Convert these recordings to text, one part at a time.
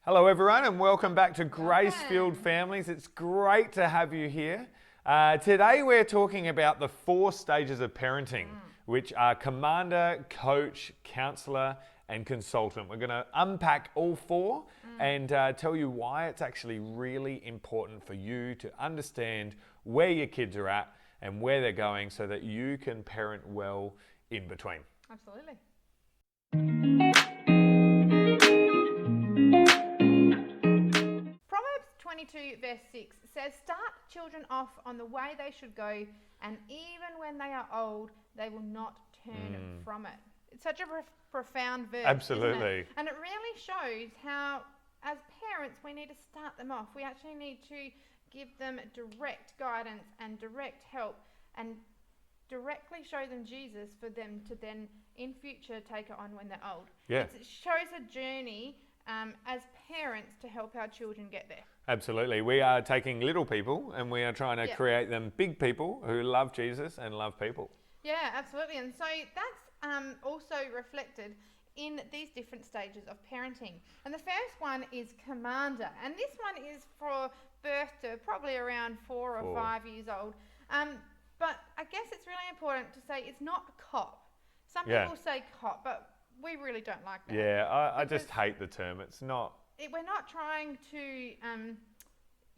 Hello everyone and welcome back to Gracefield Families. It's great to have you here. Today we're talking about the 4 stages of parenting, which are commander, coach, counsellor and consultant. We're going to unpack all 4 and tell you why it's actually really important for you to understand where your kids are at and where they're going so that you can parent well in between. Absolutely. Proverbs 22 verse 6 says, "Start children off on the way they should go, and even when they are old, they will not turn from it." It's such a profound verse. Absolutely. Isn't it? And it really shows how, as parents, we need to start them off. We actually need to give them direct guidance and direct help and directly show them Jesus for them to then in future take it on when they're old. Yeah. It shows a journey as parents to help our children get there. Absolutely. We are taking little people and we are trying to create them big people who love Jesus and love people. Yeah, absolutely. And so that's also reflected in these different stages of parenting. And the first one is commander. And this one is for birth to probably around 4 or 5 years old. But I guess it's really important to say it's not cop. Some people say cop, but we really don't like that. Yeah, I just hate the term. It's not... We're not trying to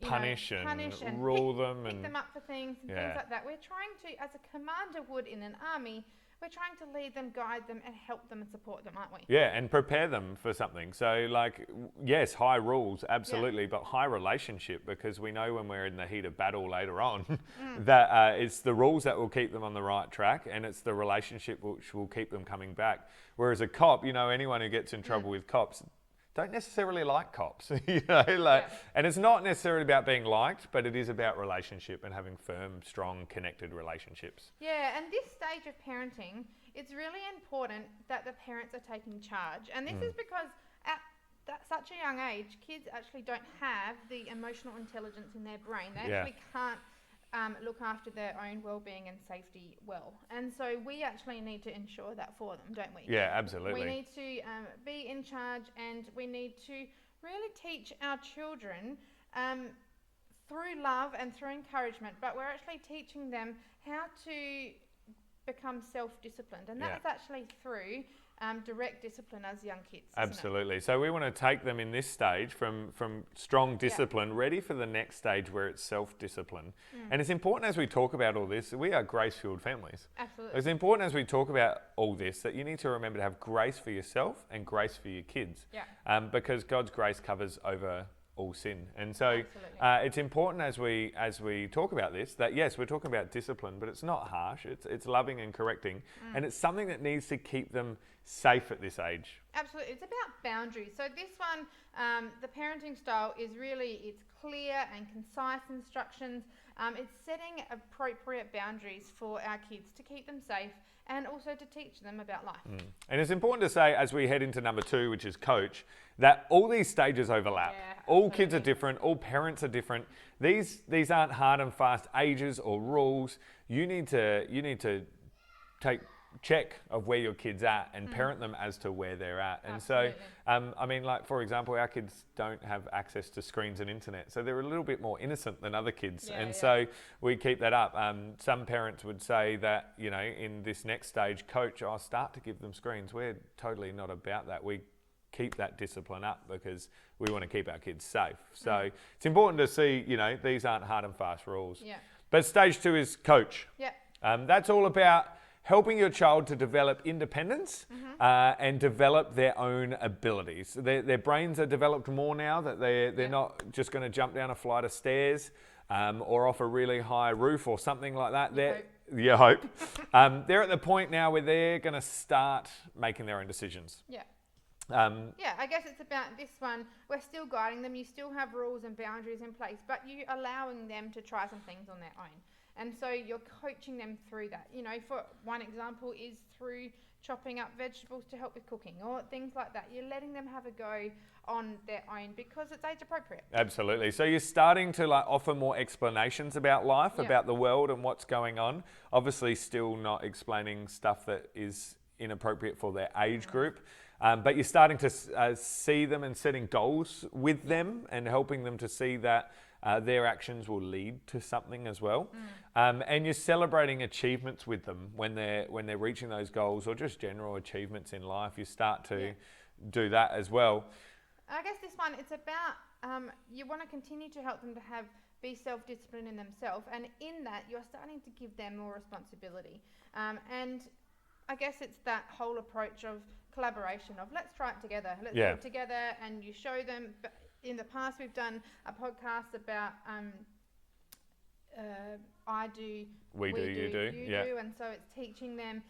punish and rule them pick them up for things and things like that. We're trying to, as a commander would in an army, we're trying to lead them, guide them, and help them and support them, aren't we? Yeah, and prepare them for something. So, like, yes, high rules, absolutely, but high relationship, because we know when we're in the heat of battle later on that it's the rules that will keep them on the right track, and it's the relationship which will keep them coming back. Whereas a cop, anyone who gets in trouble with cops don't necessarily like cops, and it's not necessarily about being liked, but it is about relationship and having firm, strong, connected relationships. Yeah, and this stage of parenting, it's really important that the parents are taking charge. And this is because at such a young age, kids actually don't have the emotional intelligence in their brain. They actually can't look after their own well-being and safety well. And so we actually need to ensure that for them, don't we? Yeah, absolutely. We need to be in charge, and we need to really teach our children through love and through encouragement, but we're actually teaching them how to become self-disciplined. And that is actually through direct discipline as young kids. Absolutely. So we want to take them in this stage from strong discipline ready for the next stage where it's self-discipline. And it's important as we talk about all this, we are grace-filled families. Absolutely. It's important as we talk about all this that you need to remember to have grace for yourself and grace for your kids. Because God's grace covers over all sin. And so it's important as we talk about this that yes, we're talking about discipline, but it's not harsh. It's loving and correcting, and it's something that needs to keep them safe at this age. Absolutely. It's about boundaries. So this one, the parenting style is really, it's clear and concise instructions. It's setting appropriate boundaries for our kids to keep them safe and also to teach them about life. And it's important to say, as we head into number 2, which is coach, that all these stages overlap. All kids are different. All parents are different. These aren't hard and fast ages or rules. You need to take check of where your kids at and parent them as to where they're at. And so, like for example, our kids don't have access to screens and internet, so they're a little bit more innocent than other kids. So we keep that up. Some parents would say that, in this next stage, coach, I'll start to give them screens. We're totally not about that. We keep that discipline up because we want to keep our kids safe. So it's important to see, these aren't hard and fast rules. But stage 2 is coach. That's all about helping your child to develop independence and develop their own abilities. Their brains are developed more now that they're not just going to jump down a flight of stairs or off a really high roof or something like that. They're at the point now where they're going to start making their own decisions. I guess it's about this one. We're still guiding them. You still have rules and boundaries in place, but you're allowing them to try some things on their own. And so you're coaching them through that. For one example is through chopping up vegetables to help with cooking or things like that. You're letting them have a go on their own because it's age appropriate. Absolutely. So you're starting to offer more explanations about life, about the world and what's going on. Obviously still not explaining stuff that is inappropriate for their age group. But you're starting to see them and setting goals with them and helping them to see that their actions will lead to something as well. And you're celebrating achievements with them when they're reaching those goals, or just general achievements in life. You start to do that as well. I guess this one, it's about you want to continue to help them to be self-disciplined in themselves, and in that you're starting to give them more responsibility. And I guess it's that whole approach of collaboration, of let's try it together. Let's do it together, and you show them. But in the past, we've done a podcast about I do, we do, you do, you do, and so it's teaching them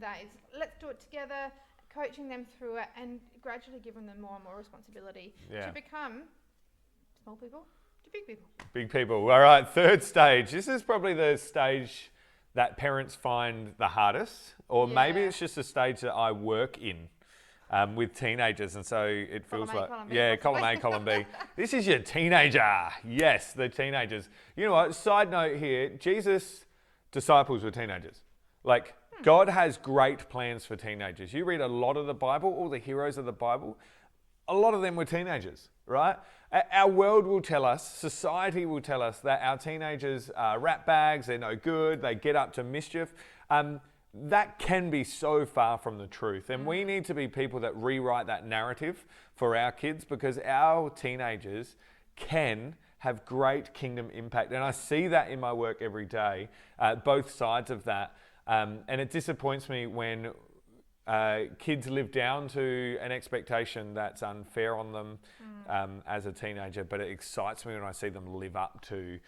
that it's let's do it together, coaching them through it, and gradually giving them more and more responsibility to become small people to big people. Big people. All right, third stage. This is probably the stage that parents find the hardest, or maybe it's just a stage that I work in with teenagers, and so it feels like column A, column B. This is your teenager. Yes, the teenagers. You know what? Side note here: Jesus' disciples were teenagers. Like God has great plans for teenagers. You read a lot of the Bible, all the heroes of the Bible, a lot of them were teenagers, right? Our world will tell us, society will tell us that our teenagers are rat bags, they're no good, they get up to mischief. That can be so far from the truth. And we need to be people that rewrite that narrative for our kids, because our teenagers can have great kingdom impact. And I see that in my work every day, both sides of that. And it disappoints me when kids live down to an expectation that's unfair on them as a teenager, but it excites me when I see them live up to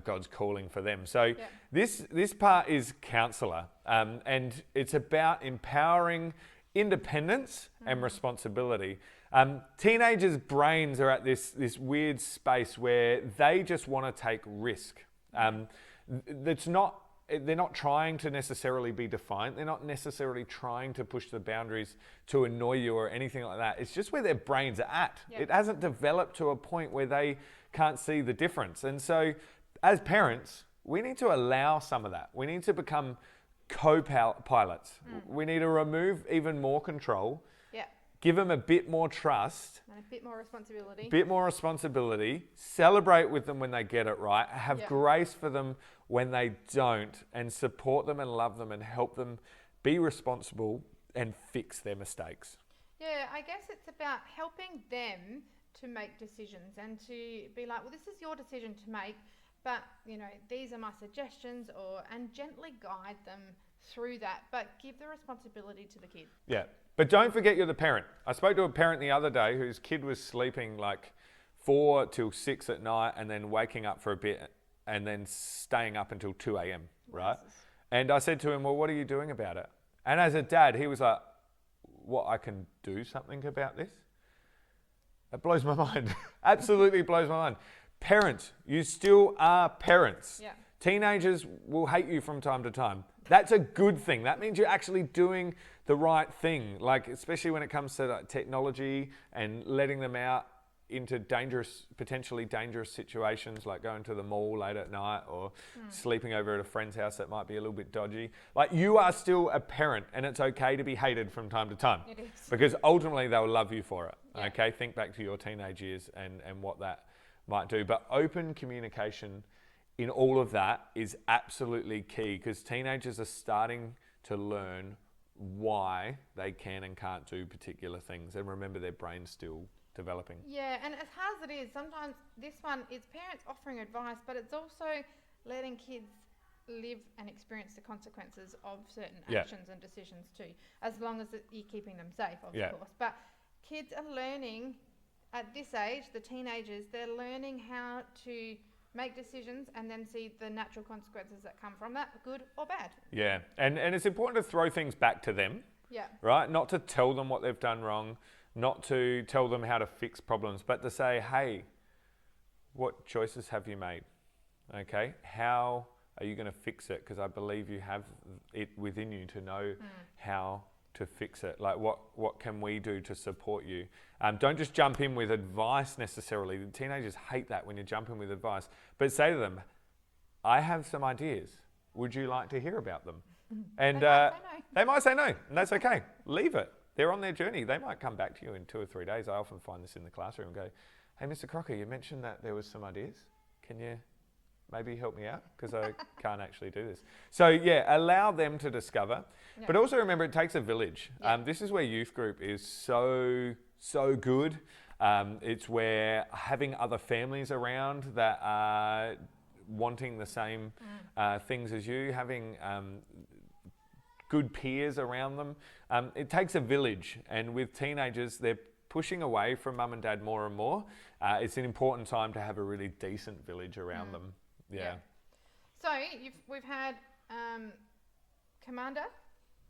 God's calling for them. So this part is counselor, and it's about empowering independence and responsibility. Teenagers' brains are at this weird space where they just want to take risk. They're not trying to necessarily be defiant. They're not necessarily trying to push the boundaries to annoy you or anything like that. It's just where their brains are at. It hasn't developed to a point where they can't see the difference. And so as parents, we need to allow some of that. We need to become co-pilots. We need to remove even more control. Give them a bit more trust. And a bit more responsibility. Celebrate with them when they get it right. Have grace for them when they don't. And support them and love them and help them be responsible and fix their mistakes. Yeah, I guess it's about helping them to make decisions and to be like, well, this is your decision to make, but, you know, these are my suggestions, and gently guide them through that, but give the responsibility to the kid. Yeah. But don't forget you're the parent. I spoke to a parent the other day whose kid was sleeping like 4 till 6 at night and then waking up for a bit and then staying up until 2 a.m., right? And I said to him, well, what are you doing about it? And as a dad, he was like, what, I can do something about this? It blows my mind. Absolutely blows my mind. Parents, you still are parents. Teenagers will hate you from time to time. That's a good thing. That means you're actually doing the right thing, like especially when it comes to technology and letting them out into potentially dangerous situations, like going to the mall late at night or sleeping over at a friend's house that might be a little bit dodgy. Like, you are still a parent, and it's okay to be hated from time to time. It is. Because ultimately they'll love you for it. Okay, think back to your teenage years and what that might do. But open communication in all of that is absolutely key, because teenagers are starting to learn why they can and can't do particular things. And remember, their brain's still developing. Yeah, and as hard as it is, sometimes this one is parents offering advice, but it's also letting kids live and experience the consequences of certain actions and decisions too, as long as you're keeping them safe, of course. But kids are learning at this age, the teenagers, they're learning how to make decisions and then see the natural consequences that come from that, good or bad. Yeah, and it's important to throw things back to them, right? Not to tell them what they've done wrong, not to tell them how to fix problems, but to say, hey, what choices have you made? Okay, how are you going to fix it? Because I believe you have it within you to know how to fix it. Like, what can we do to support you? Don't just jump in with advice necessarily. The teenagers hate that when you jump in with advice. But say to them, I have some ideas. Would you like to hear about them? And they might say no, and that's okay. Leave it. they're on their journey. They might come back to you in 2 or 3 days. I often find this in the classroom and go, hey, Mr. Crocker, you mentioned that there was some ideas. Can you maybe help me out? Because I can't actually do this. So yeah, allow them to discover. Yeah. But also remember, it takes a village. Yeah. This is where youth group is so good. It's where having other families around that are wanting the same things as you, having good peers around them. It takes a village, and with teenagers, they're pushing away from mum and dad more and more. It's an important time to have a really decent village around them. Yeah. So we've had commander,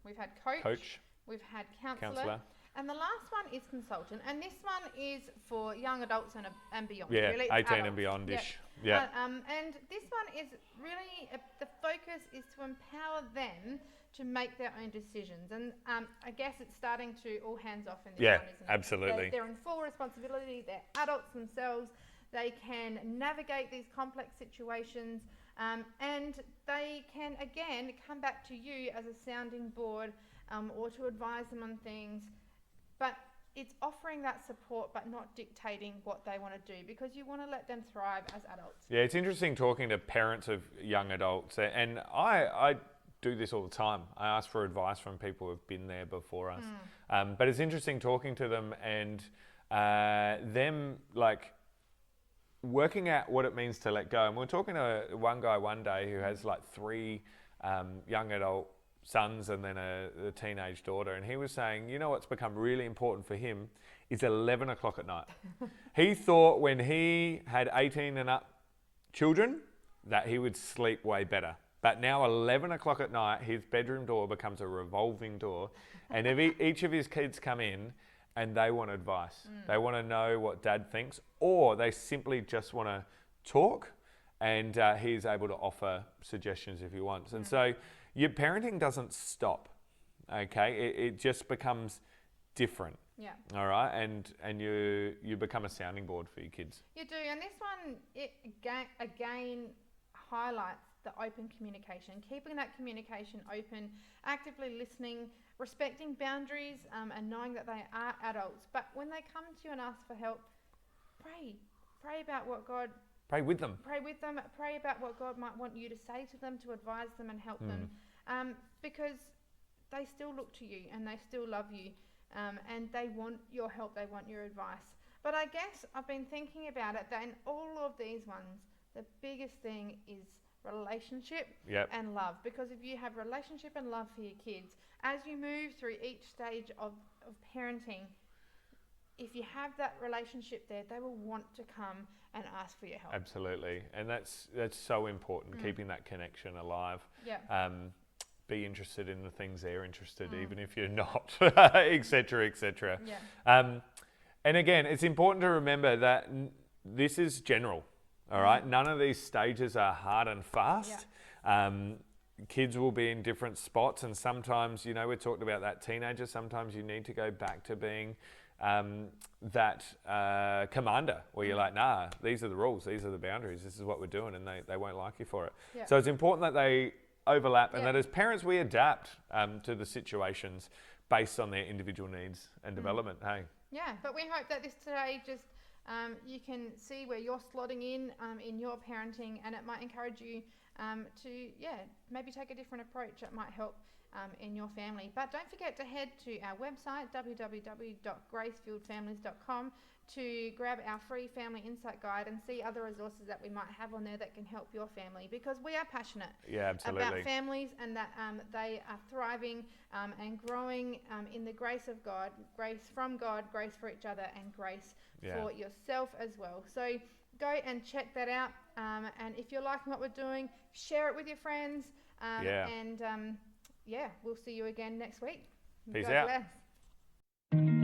we've had coach, we've had counsellor. And the last one is consultant, and this one is for young adults and beyond. Yeah, really, 18 adults. and beyond-ish. Yeah. And this one is really, the focus is to empower them to make their own decisions. And I guess it's starting to all hands off in this one, isn't it? Absolutely. They're in full responsibility, they're adults themselves, they can navigate these complex situations, and they can, again, come back to you as a sounding board or to advise them on things. But it's offering that support but not dictating what they want to do, because you want to let them thrive as adults. Yeah, it's interesting talking to parents of young adults, and I do this all the time. I ask for advice from people who've been there before us. But it's interesting talking to them and them like working out what it means to let go. And we were talking to one guy one day who has like 3 young adult sons and then a teenage daughter, and he was saying, you know what's become really important for him is 11 o'clock at night. He thought when he had 18 and up children that he would sleep way better, but now 11 o'clock at night his bedroom door becomes a revolving door, and each of his kids come in and they want advice. They want to know what dad thinks, or they simply just want to talk, and he's able to offer suggestions if he wants. And so your parenting doesn't stop, okay? It just becomes different. Yeah. All right, and you become a sounding board for your kids. You do, and this one, it again highlights the open communication, keeping that communication open, actively listening, respecting boundaries, and knowing that they are adults. But when they come to you and ask for help, pray about what God. Pray with them. Pray with them. Pray about what God might want you to say to them, to advise them and help them, because they still look to you and they still love you, and they want your help. They want your advice. But I guess I've been thinking about it that in all of these ones, the biggest thing is relationship and love. Because if you have relationship and love for your kids, as you move through each stage of parenting, if you have that relationship there, they will want to come and ask for your help. Absolutely, and that's so important, keeping that connection alive. Yeah. Be interested in the things they're interested, even if you're not, etc., etc. Yeah. And again, it's important to remember that this is general. All right, none of these stages are hard and fast. Yeah. Kids will be in different spots, and sometimes, we talked about that teenager. Sometimes you need to go back to being that commander, where you're like, nah, these are the rules, these are the boundaries, this is what we're doing, and they won't like you for it. Yeah. So it's important that they overlap, and that as parents we adapt to the situations based on their individual needs and development. Hey. Yeah, but we hope that this today just you can see where you're slotting in your parenting, and it might encourage you to maybe take a different approach. It might help in your family. But don't forget to head to our website, www.gracefieldfamilies.com, to grab our free Family Insight Guide and see other resources that we might have on there that can help your family, because we are passionate about families, and that they are thriving and growing in the grace of God, grace from God, grace for each other, and grace for yourself as well. So go and check that out, and if you're liking what we're doing, share it with your friends, and we'll see you again next week. Peace God out. Bless.